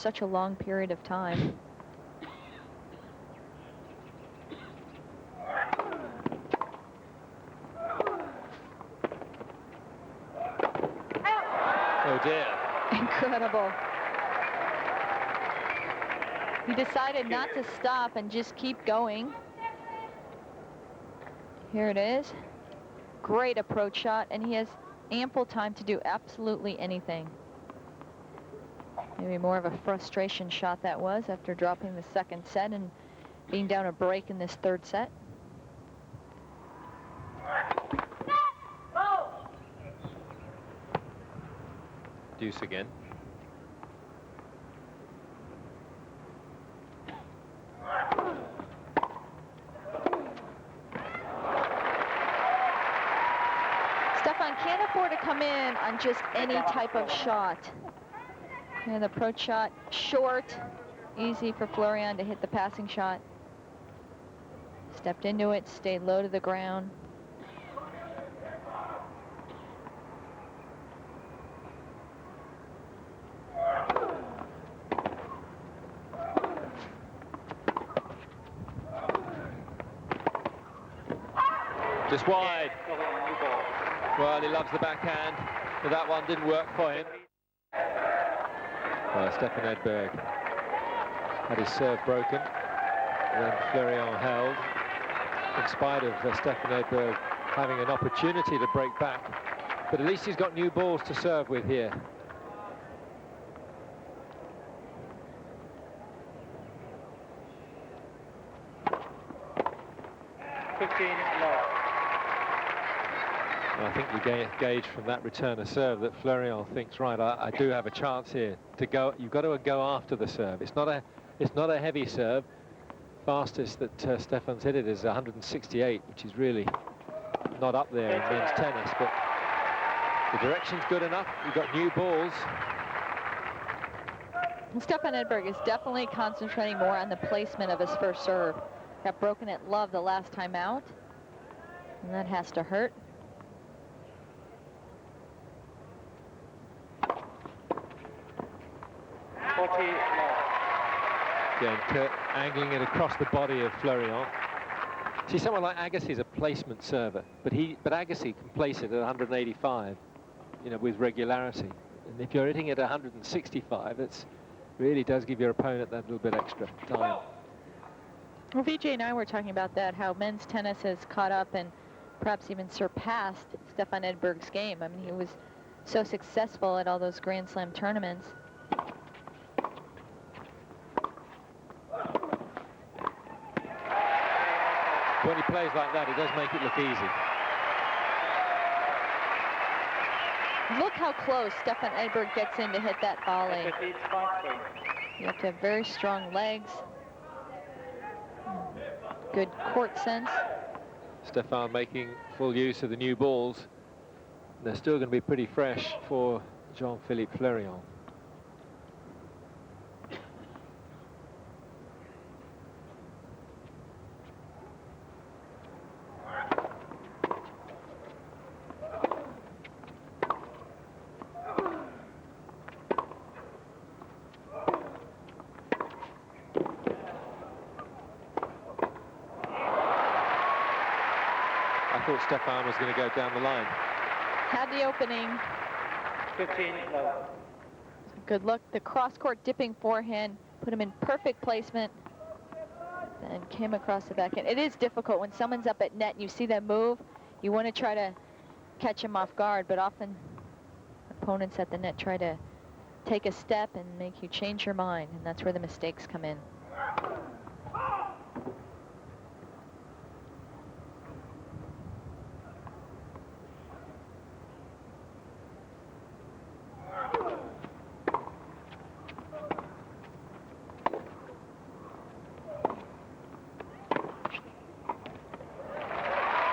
such a long period of time. Oh dear. Incredible. He decided not to stop and just keep going. Here it is. Great approach shot, and he has ample time to do absolutely anything. Maybe more of a frustration shot that was after dropping the second set and being down a break in this third set. Deuce again. Stefan can't afford to come in on just any type of shot. And the approach shot short, easy for Fleurian to hit the passing shot. Stepped into it, stayed low to the ground. Just wide. Well, he loves the backhand, but that one didn't work for him. Stefan Edberg had his serve broken, and then Fleurian held. In spite of Stefan Edberg having an opportunity to break back, but at least he's got new balls to serve with here. I think you gauge from that return of serve that Fleurian thinks, right, I do have a chance here to go. You've got to go after the serve. It's not a heavy serve. Fastest that Stefan's hit it is 168, which is really not up there in men's tennis, but the direction's good enough. You've got new balls. Stefan Edberg is definitely concentrating more on the placement of his first serve. Got broken at love the last time out, and that has to hurt. Again, Kurt angling it across the body of Fleurian. See, someone like Agassi's a placement server, but Agassi can place it at 185, you know, with regularity. And if you're hitting it at 165, it really does give your opponent that little bit extra time. Well, Vijay and I were talking about that, how men's tennis has caught up and perhaps even surpassed Stefan Edberg's game. I mean, he was so successful at all those Grand Slam tournaments. When he plays like that, it does make it look easy. Look how close Stefan Edberg gets in to hit that volley. You have to have very strong legs, good court sense. Stefan making full use of the new balls. They're still going to be pretty fresh for Jean-Philippe Fleurian. I thought Stefan was going to go down the line. Had the opening. 15 low. Good look. The cross-court dipping forehand put him in perfect placement and came across the backhand. It is difficult when someone's up at net and you see that move. You want to try to catch him off guard, but often opponents at the net try to take a step and make you change your mind, and that's where the mistakes come in.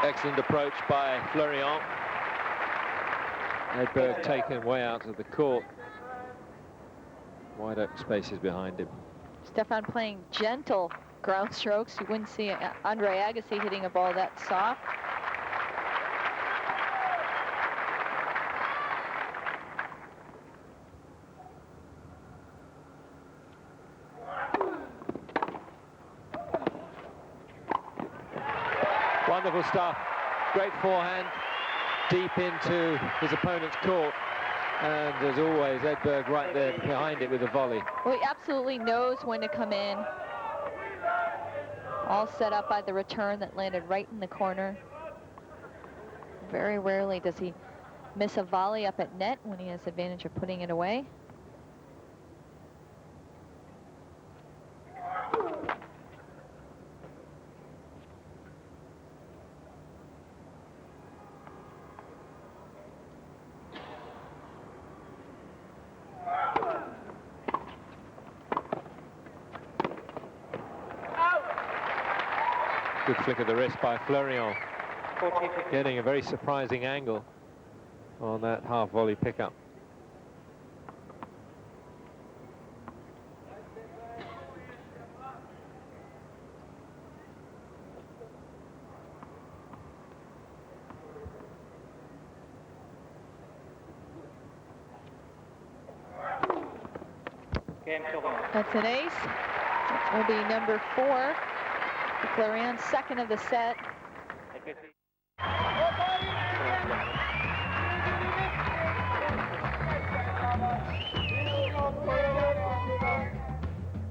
Excellent approach by Fleurian. Edberg taken way out of the court. Wide open spaces behind him. Stefan playing gentle ground strokes. You wouldn't see Andre Agassi hitting a ball that soft. Wonderful stuff. Great forehand, deep into his opponent's court. And as always, Edberg right there behind it with a volley. Well, he absolutely knows when to come in. All set up by the return that landed right in the corner. Very rarely does he miss a volley up at net when he has the advantage of putting it away. Good flick of the wrist by Fleurian, 40. getting a very surprising angle on that half volley pickup. Game to 1. That's an ace. That will be number 4. Fleurian, second of the set.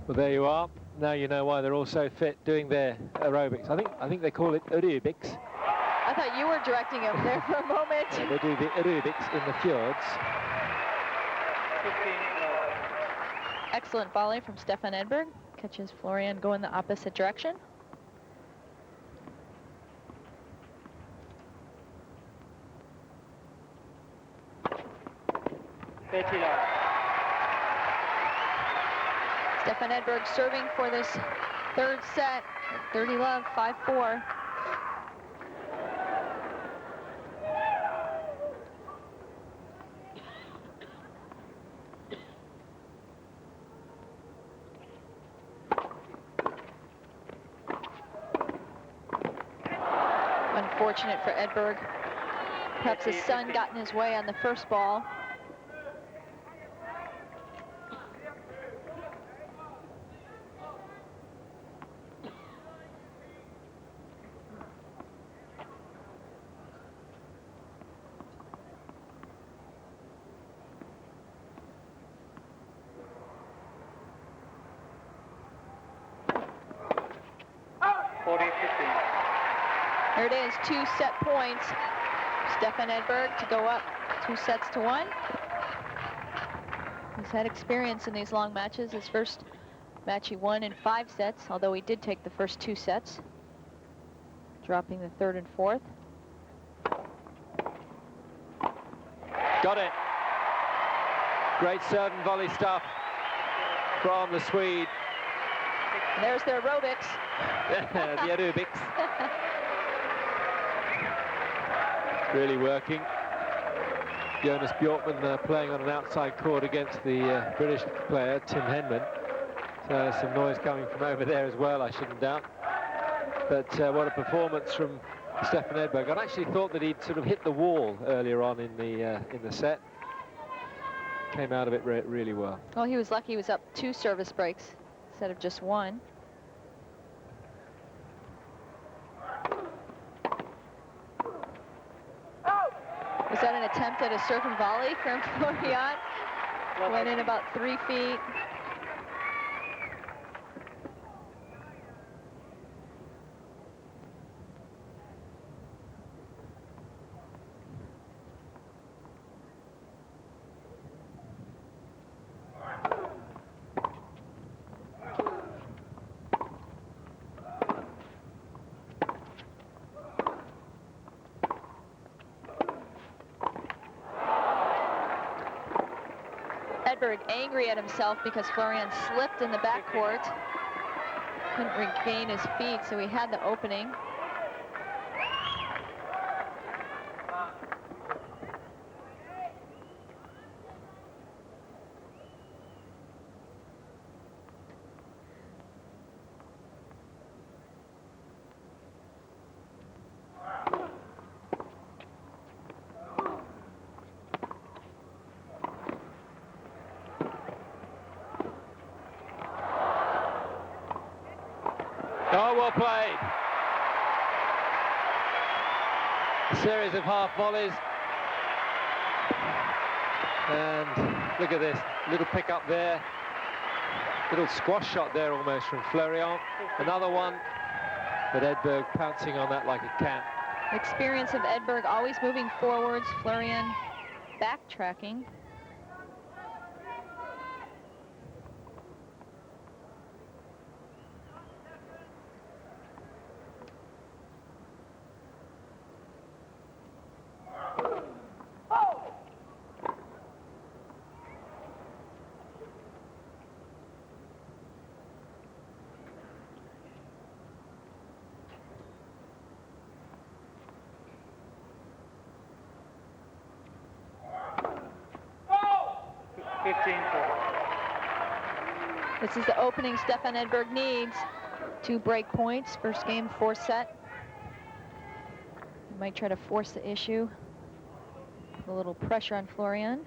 Well, there you are. Now you know why they're all so fit doing their aerobics. I think they call it aerobics. I thought you were directing him there for a moment. Yeah, they do the aerobics in the fjords. 15 love. Excellent volley from Stefan Edberg. Catches Fleurian going the opposite direction. Stefan Edberg serving for this third set. 30 love, 5-4. Unfortunate for Edberg. Perhaps his son got in his way on the first ball. There it is, 2 set points. Stefan Edberg to go up 2-1. He's had experience in these long matches. His first match he won in 5 sets, although he did take the first 2 sets, dropping the third and fourth. Got it. Great serve and volley stuff from the Swede. And there's their aerobics. The aerobics. Really working. Jonas Bjorkman playing on an outside court against the British player, Tim Henman. So some noise coming from over there as well, I shouldn't doubt. But what a performance from Stefan Edberg. I actually thought that he'd sort of hit the wall earlier on in the set. Came out of it really well. Well, he was lucky he was up 2 service breaks instead of just 1. Was that an attempt at a serve and volley from Fleurian? Went in about 3 feet. Edberg angry at himself because Fleurian slipped in the backcourt. Couldn't regain his feet, so he had the opening. Oh, well played. A series of half volleys. And look at this, little pick up there. Little squash shot there almost from Fleurian. Another one, but Edberg pouncing on that like a cat. Experience of Edberg, always moving forwards. Fleurian backtracking. This is the opening Stefan Edberg needs. 2 break points, first game, 4 set. He might try to force the issue. A little pressure on Fleurian.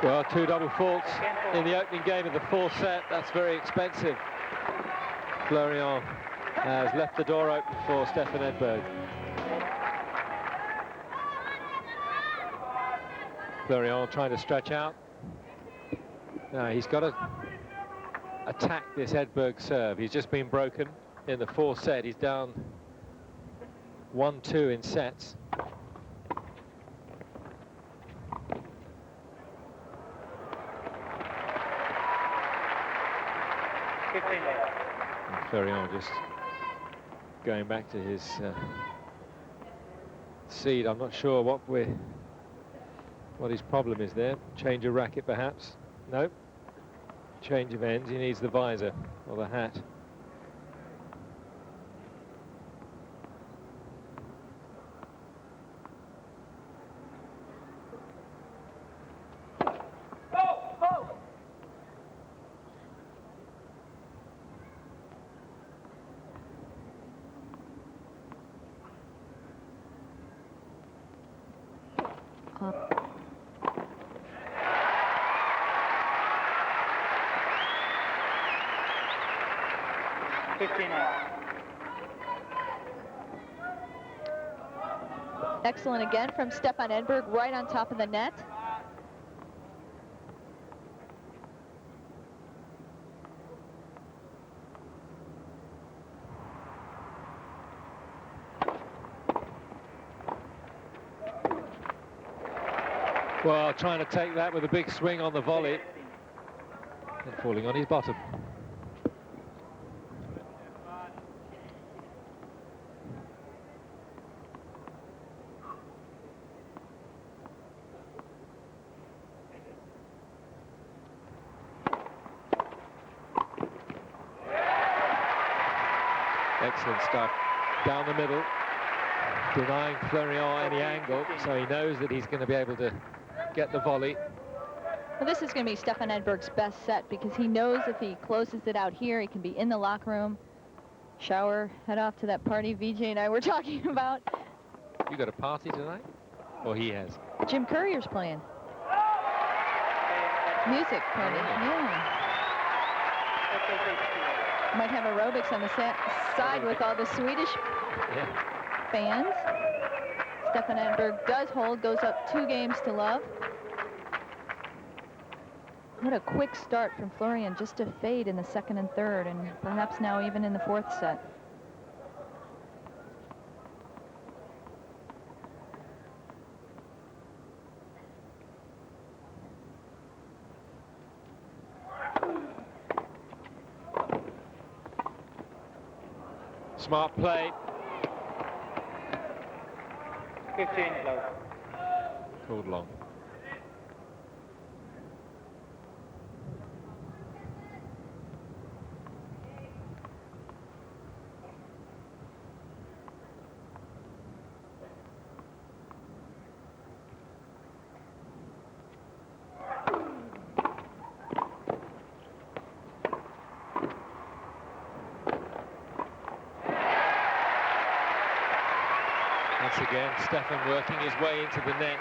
Well, 2 double faults in the opening game of the 4th set. That's very expensive. Fleurian has left the door open for Stefan Edberg. Fleurian trying to stretch out. Now he's got to attack this Edberg serve. He's just been broken in the 4th set. He's down 1-2 in sets. Fleurian just going back to his seed. I'm not sure what his problem is there. Change of racket perhaps? No. Change of ends. He needs the visor or the hat. Excellent again from Stefan Edberg, right on top of the net. Well, trying to take that with a big swing on the volley and falling on his bottom. Excellent stuff down the middle, denying Fleurian any angle, so he knows that he's going to be able to get the volley. Well, this is going to be Stefan Edberg's best set because he knows if he closes it out here, he can be in the locker room, shower, head off to that party VJ and I were talking about. You got a party tonight? Or he has? Jim Courier's playing. Music party, yeah. Might have aerobics on the side with all the Swedish fans. Stefan Edberg does hold, goes up 2 games to love. What a quick start from Fleurian, just to fade in the 2nd and 3rd, and perhaps now even in the 4th set. Smart play. 15 love. Called long. Once again, Stefan working his way into the net.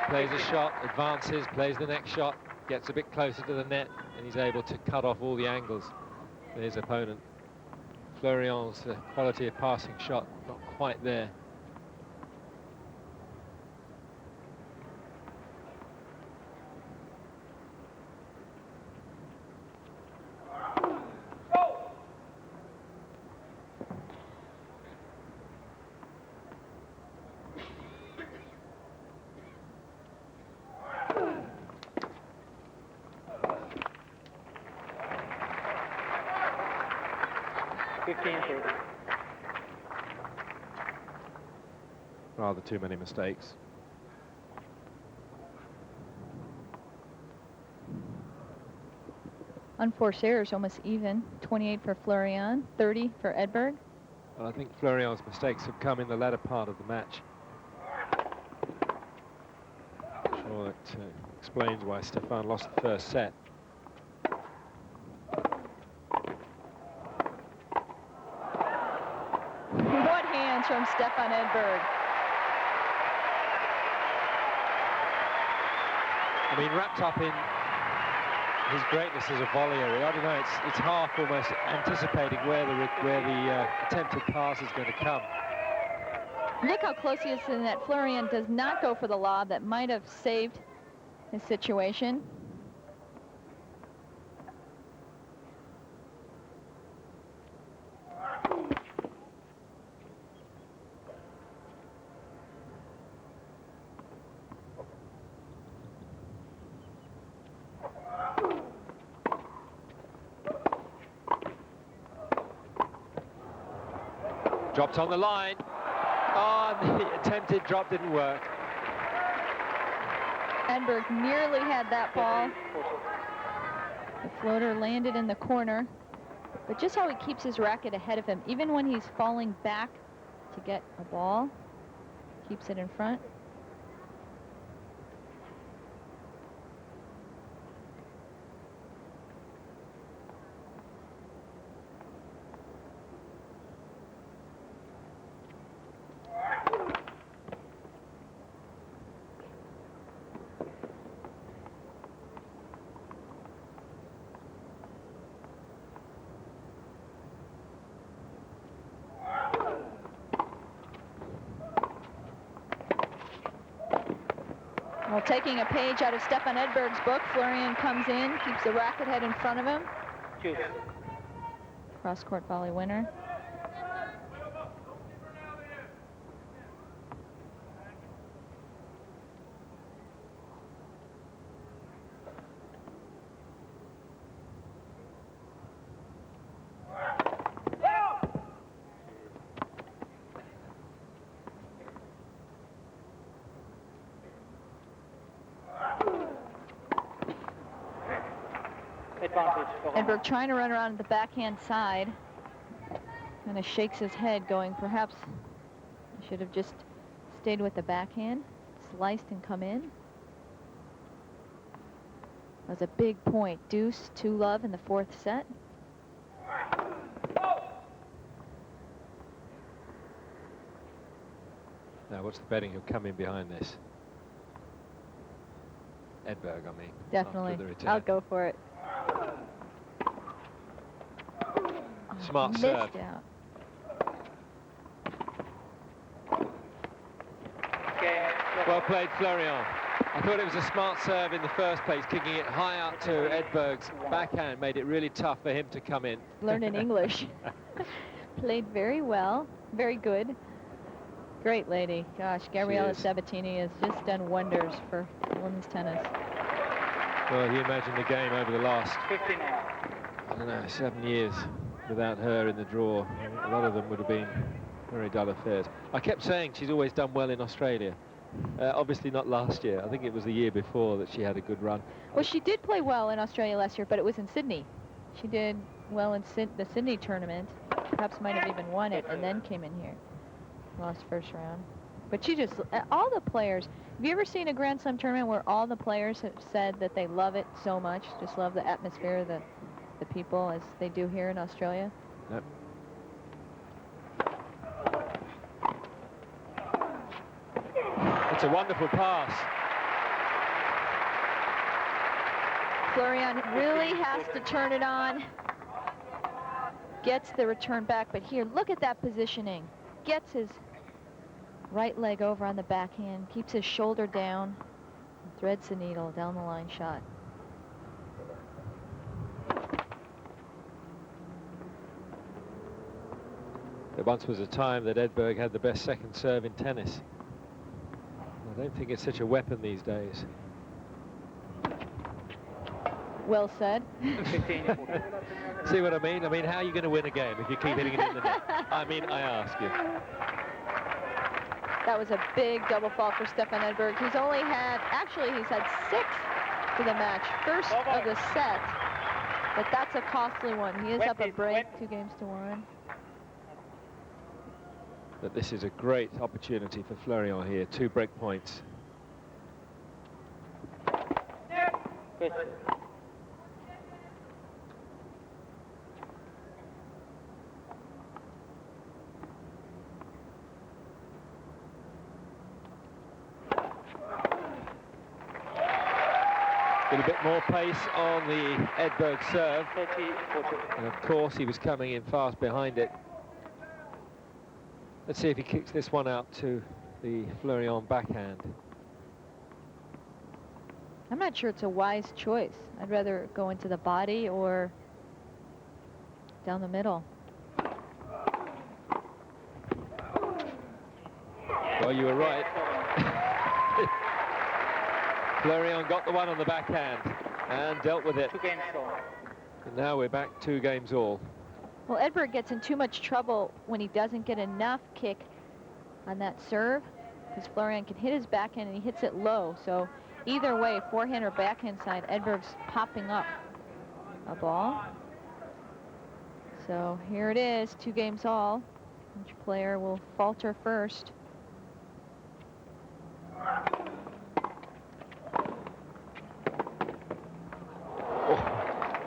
Plays a shot, advances, plays the next shot, gets a bit closer to the net, and he's able to cut off all the angles for his opponent. Fleurian's quality of passing shot not quite there. Rather too many mistakes. Unforced errors almost even. 28 for Fleurian, 30 for Edberg. Well, I think Fleurian's mistakes have come in the latter part of the match. I'm sure that explains why Stefan lost the first set. What hands from Stefan Edberg. I mean, wrapped up in his greatness as a volleyer, I don't know, it's half almost anticipating where the attempted pass is going to come. Look how close he is to the net. Fleurian does not go for the lob that might have saved his situation. Dropped on the line. Oh, the attempted drop didn't work. Edberg nearly had that ball. The floater landed in the corner. But just how he keeps his racket ahead of him, even when he's falling back to get a ball, keeps it in front. Well, taking a page out of Stefan Edberg's book, Fleurian comes in, keeps the racket head in front of him. Cross-court volley winner. Edberg trying to run around the backhand side. Kind of shakes his head going, perhaps he should have just stayed with the backhand, sliced and come in. That was a big point. Deuce, 2-love in the fourth set. Now, what's the betting he'll come in behind this? Edberg, I mean. Definitely. After the return. I'll go for it. Smart missed serve. Out. Well played, Fleurian. I thought it was a smart serve in the first place, kicking it high up to Edberg's backhand, made it really tough for him to come in. Learned in English. Played very well, very good. Great lady. Gosh, Gabriella Sabatini has just done wonders for women's tennis. Well, you imagine the game over the last, I don't know, 7 years without her in the draw. A lot of them would have been very dull affairs. I kept saying she's always done well in Australia. Obviously not last year. I think it was the year before that she had a good run. Well, she did play well in Australia last year, but it was in Sydney. She did well in the Sydney tournament. Perhaps might have even won it and then came in here. Lost first round. But she just, all the players, have you ever seen a Grand Slam tournament where all the players have said that they love it so much, just love the atmosphere, the people, as they do here in Australia? Nope. It's a wonderful pass. Fleurian really has to turn it on. Gets the return back, but here, look at that positioning. Gets his right leg over on the backhand, keeps his shoulder down, and threads the needle down the line shot. There once was a time that Edberg had the best second serve in tennis. I don't think it's such a weapon these days. Well said. 15. See what I mean? I mean, how are you going to win a game if you keep hitting it in the net? I mean, I ask you. That was a big double fault for Stefan Edberg. He's only had, actually he's had 6 for the match. First of the set, but that's a costly one. He is up a break, 2-1. But this is a great opportunity for Fleurian here. 2 break points. Good. Get a bit more pace on the Edberg serve. 30, 40. And of course he was coming in fast behind it. Let's see if he kicks this one out to the Fleurian backhand. I'm not sure it's a wise choice. I'd rather go into the body or down the middle. Well, you were right. Fleurian got the one on the backhand and dealt with it. 2 games all. And now we're back 2 games all. Well, Edberg gets in too much trouble when he doesn't get enough kick on that serve, because Fleurian can hit his backhand and he hits it low. So either way, forehand or backhand side, Edberg's popping up a ball. So here it is, 2 games all. Each player will falter first.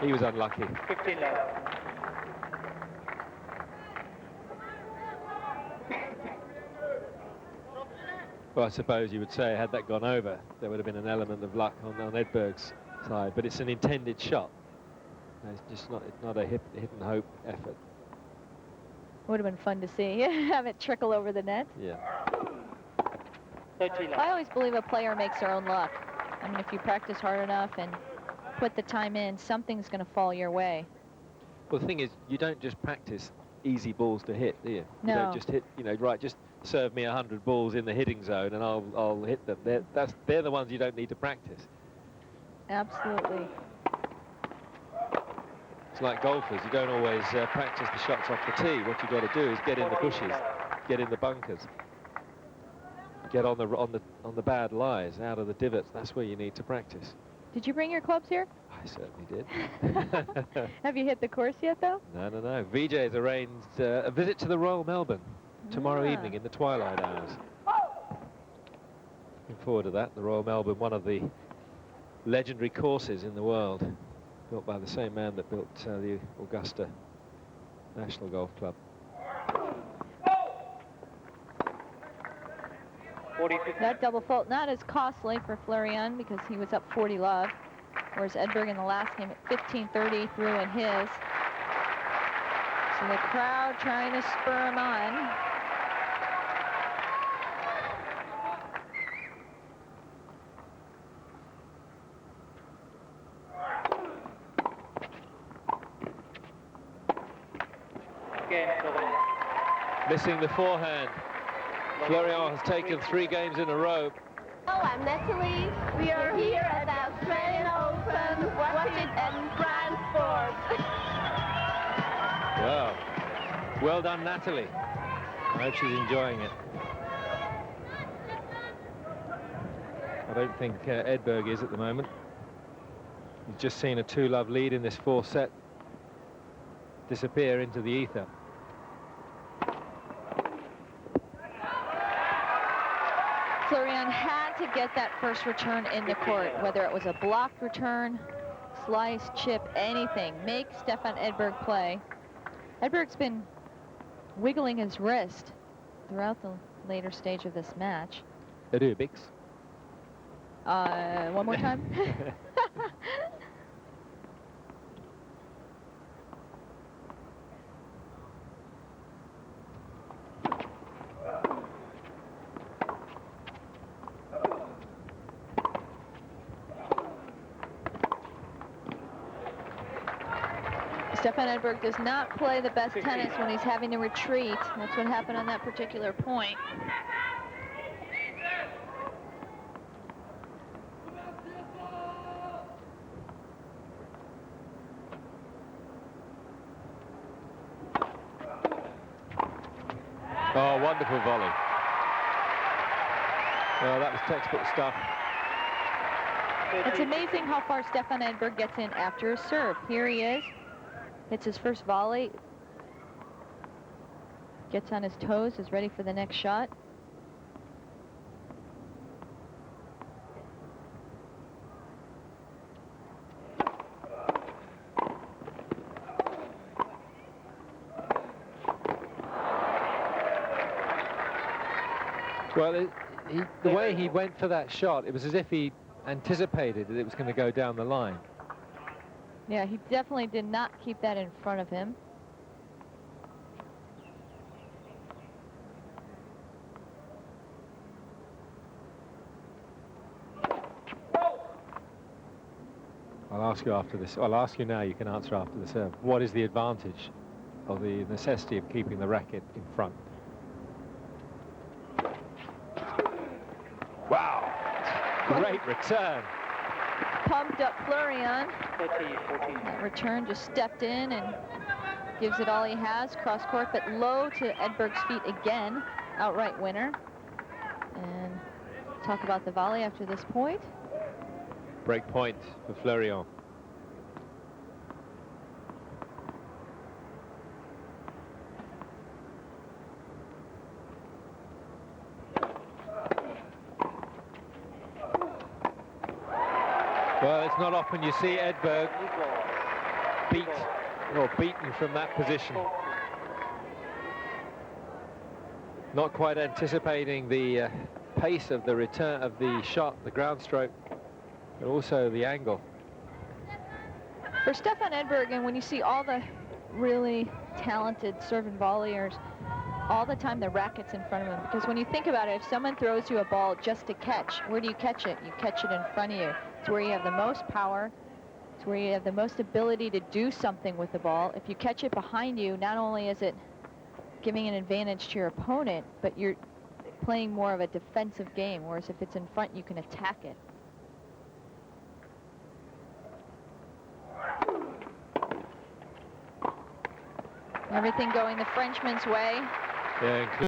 He was unlucky. 15 left. Well, I suppose you would say had that gone over, there would have been an element of luck on Edberg's side, but it's an intended shot. It's just not, it's not a hit and hope effort. Would have been fun to see, have it trickle over the net. Yeah. 30 left. I always believe a player makes their own luck. I mean, if you practice hard enough and put the time in, something's going to fall your way. Well, the thing is, you don't just practice easy balls to hit, do you? No. You don't just hit, you know, right, just serve me 100 balls in the hitting zone and I'll hit them. They're the ones you don't need to practice. Absolutely. It's like golfers, you don't always practice the shots off the tee. What you've got to do is get in the bushes, get in the bunkers, get on the bad lies, out of the divots. That's where you need to practice. Did you bring your clubs here? I certainly did. Have you hit the course yet, though? No. VJ has arranged a visit to the Royal Melbourne tomorrow evening in the twilight hours. Looking forward to that. The Royal Melbourne, one of the legendary courses in the world, built by the same man that built the Augusta National Golf Club. 40, That double fault not as costly for Fleurian because he was up 40 love, whereas Edberg in the last game at 15-30 threw in his. So the crowd trying to spur him on. game, Missing the forehand. Fleurian has taken 3 games in a row. Hello, I'm Natalie. We are here at the Australian Open, watching in France Sports. Wow. Well done, Natalie. I hope she's enjoying it. I don't think Edberg is at the moment. He's just seen a 2-love lead in this 4th set disappear into the ether. Fleurian had to get that first return in the court, whether it was a blocked return, slice, chip, anything. Make Stefan Edberg play. Edberg's been wiggling his wrist throughout the later stage of this match. Edberg. One more time. Stefan Edberg does not play the best tennis when he's having to retreat. That's what happened on that particular point. Oh, wonderful volley. Well, that was textbook stuff. It's amazing how far Stefan Edberg gets in after a serve. Here he is. Hits his first volley. Gets on his toes, is ready for the next shot. Well, the way he went for that shot, it was as if he anticipated that it was going to go down the line. Yeah, he definitely did not keep that in front of him. I'll ask you after this. I'll ask you now. You can answer after the serve. What is the advantage of the necessity of keeping the racket in front? Wow! Great return. Pumped up Fleurian. 30-14. That return just stepped in and gives it all he has. Cross court, but low to Edberg's feet again. Outright winner. And talk about the volley after this point. Break point for Fleurian. Well, it's not often you see Edberg beaten from that position. Not quite anticipating the pace of the return of the shot, the ground stroke, but also the angle. For Stefan Edberg, and when you see all the really talented serve and volleyers, all the time the racket's in front of him. Because when you think about it, if someone throws you a ball just to catch, where do you catch it? You catch it in front of you. It's where you have the most power. It's where you have the most ability to do something with the ball. If you catch it behind you, not only is it giving an advantage to your opponent, but you're playing more of a defensive game, whereas if it's in front, you can attack it. Everything going the Frenchman's way. Yeah,